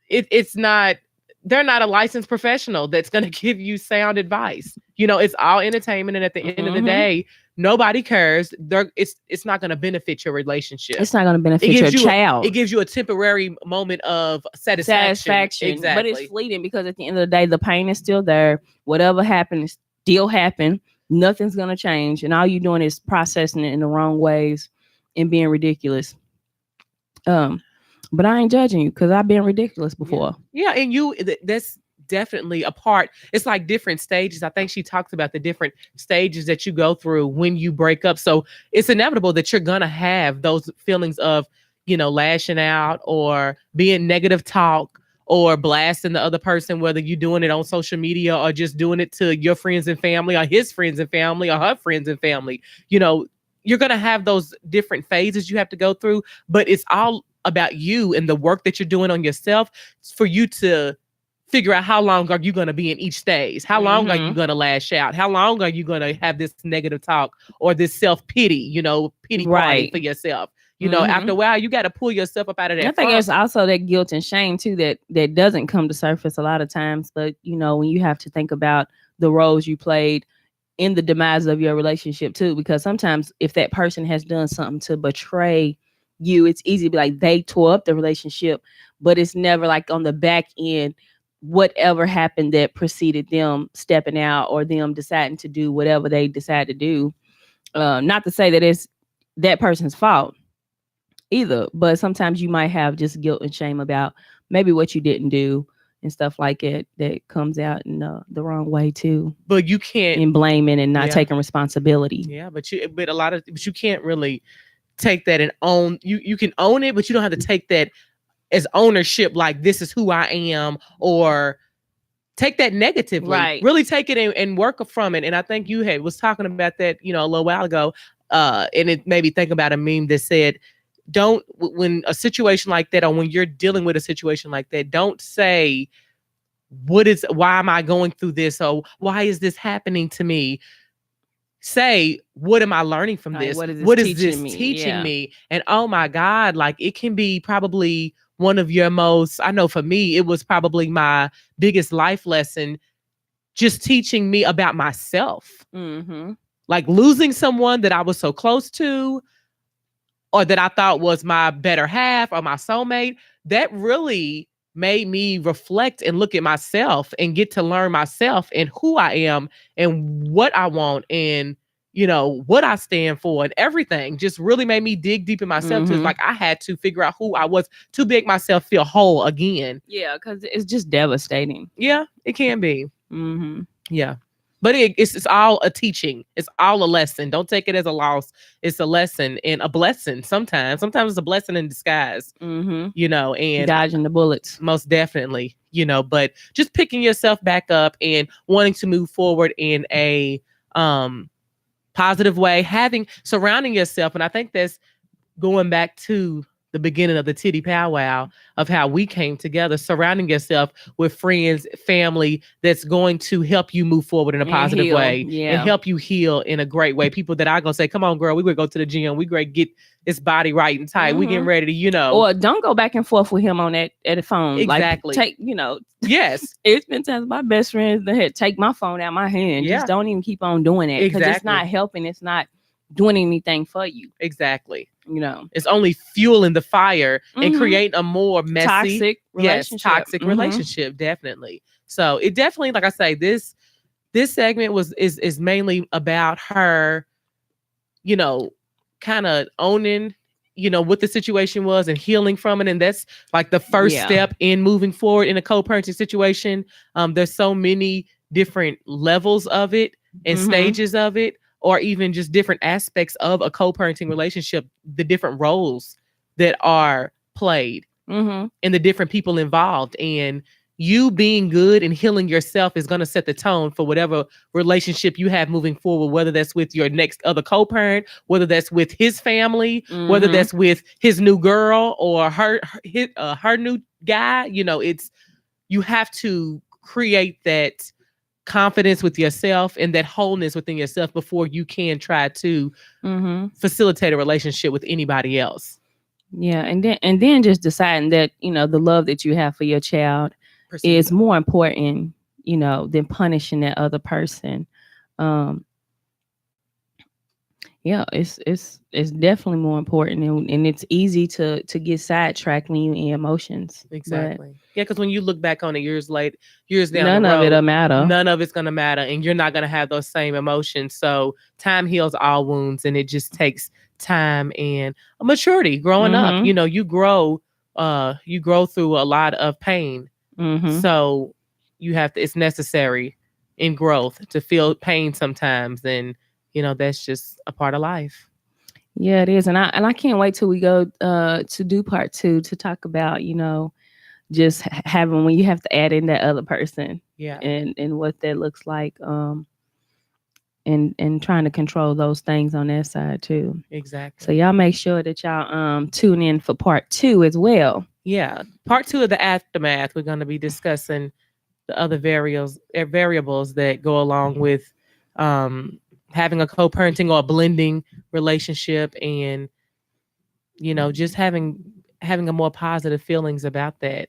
it's not, they're not a licensed professional that's going to give you sound advice. It's all entertainment, and at the end of the day, nobody cares. It's not going to benefit your relationship. It's not going to benefit your child. It gives you a temporary moment of satisfaction. Exactly. But it's fleeting, because at the end of the day, the pain is still there. Whatever happened is still happened. Nothing's going to change, and all you're doing is processing it in the wrong ways and being ridiculous. But I ain't judging you, because I've been ridiculous before. Yeah, and that's definitely a part. It's like different stages. I think she talks about the different stages that you go through when you break up. So it's inevitable that you're gonna have those feelings of, lashing out or being negative talk or blasting the other person, whether you're doing it on social media or just doing it to your friends and family or his friends and family or her friends and family. You're gonna have those different phases you have to go through, but it's all about you and the work that you're doing on yourself for you to figure out how long are you going to be in each stage? How long are you going to lash out? How long are you going to have this negative talk or this self-pity, pity party for yourself? After a while, you got to pull yourself up out of that. I think there's also that guilt and shame too that doesn't come to surface a lot of times. But when you have to think about the roles you played in the demise of your relationship too, because sometimes if that person has done something to betray you, it's easy to be like they tore up the relationship, but it's never like on the back end whatever happened that preceded them stepping out or them deciding to do whatever they decide to do. Not to say that it's that person's fault either, but sometimes you might have just guilt and shame about maybe what you didn't do and stuff like it that comes out in the wrong way too. But you can't, and blaming and not taking responsibility. Yeah, but you can't really take that and own. You can own it, but you don't have to take that as ownership, like this is who I am, or take that negatively. Right. Really take it and work from it. And I think you was talking about that, a little while ago. And it made me think about a meme that said, when a situation like that, or when you're dealing with a situation like that, don't say, why am I going through this? Or why is this happening to me? Say, what am I learning from this? What is this teaching me? And oh my God, like it can be probably one of your most, I know for me, it was probably my biggest life lesson, just teaching me about myself. Like losing someone that I was so close to, or that I thought was my better half or my soulmate, that really made me reflect and look at myself and get to learn myself and who I am and what I want and what I stand for and everything. Just really made me dig deep in myself. It's like I had to figure out who I was to make myself feel whole again. Yeah, because it's just devastating. Yeah, it can be. Yeah. But it's all a teaching. It's all a lesson. Don't take it as a loss. It's a lesson and a blessing sometimes. Sometimes it's a blessing in disguise, and dodging the bullets. Most definitely, but just picking yourself back up and wanting to move forward in a positive way, surrounding yourself. And I think that's going back to the beginning of the Tiddy Pow Wow of how we came together, surrounding yourself with friends, family that's going to help you move forward in a positive way and help you heal in a great way. People that are going to say, come on, girl, we would go to the gym. We great get this body right and tight. We getting ready to, Or don't go back and forth with him on at the phone. Exactly. Like, Yes. It's been times my best friends that had take my phone out my hand. Just don't even keep on doing it. Because it's not helping. It's not doing anything for you. Exactly. It's only fueling the fire and creating a more messy, toxic relationship. Definitely. So it definitely, like I say, this segment is mainly about her, kind of owning, what the situation was and healing from it. And that's like the first step in moving forward in a co-parenting situation. There's so many different levels of it and stages of it, or even just different aspects of a co-parenting relationship, the different roles that are played and the different people involved. And, you being good and healing yourself is going to set the tone for whatever relationship you have moving forward, whether that's with your next other co-parent, whether that's with his family, whether Mm-hmm. that's with his new girl or her new guy. It's you have to create that confidence with yourself and that wholeness within yourself before you can try to Mm-hmm. facilitate a relationship with anybody else. Yeah, and then just deciding that the love that you have for your child Proceed. is more important, than punishing that other person. Um, yeah, it's definitely more important, and it's easy to get sidetracked when you in emotions. But Exactly. Yeah, because when you look back on it years down the none of it'll road, matter. none of it's gonna matter, and you're not gonna have those same emotions. So time heals all wounds, and it just takes time and a maturity. Growing up, Mm-hmm. you grow through a lot of pain. Mm-hmm. So it's necessary in growth to feel pain sometimes, and that's just a part of life. Yeah, it is, and I can't wait till we go to do part two to talk about just having when you have to add in that other person Yeah, and what that looks like, and trying to control those things on that side too. So exactly. y'all make sure that y'all tune in for part two as well. Yeah, part two of the aftermath, we're going to be discussing the other variables that go along with um, having a co-parenting or a blending relationship, and just having a more positive feelings about that.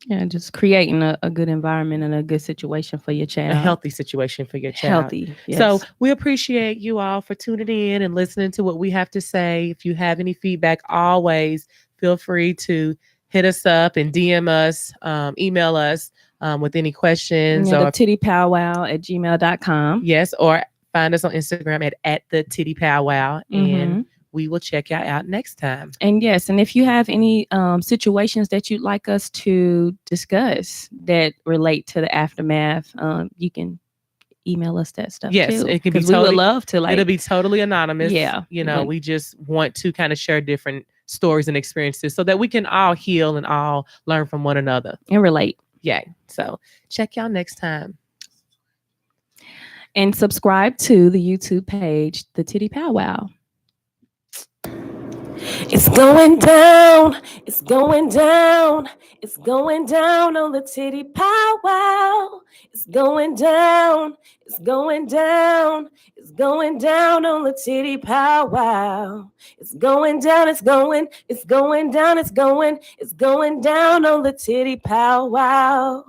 Yeah, just creating a good environment and a good situation for your A child. healthy situation for your child. Healthy, So yes. we appreciate you all for tuning in and listening to what we have to say. If you have any feedback, always feel free to hit us up and DM us, email us with any questions, Yeah, the or tiddypowwow@gmail.com. yes, or find us on Instagram at the Tiddy Pow Wow, and Mm-hmm. we will check y'all out next time. And yes, and if you have any situations that you'd like us to discuss that relate to the aftermath, you can email us that stuff Yes, too, it can be because we would totally. love to It'll like, be totally anonymous. yeah, We just want to kind of share different stories and experiences so that we can all heal and all learn from one another. and relate. Yeah. So check y'all next time. And subscribe to the YouTube page, The Tiddy Powwow. It's going down. It's going down. It's going down on the Tiddy Powwow. It's going down. It's going down. It's going down on the Tiddy Powwow. It's going down. It's going down. It's going down on the Tiddy Powwow.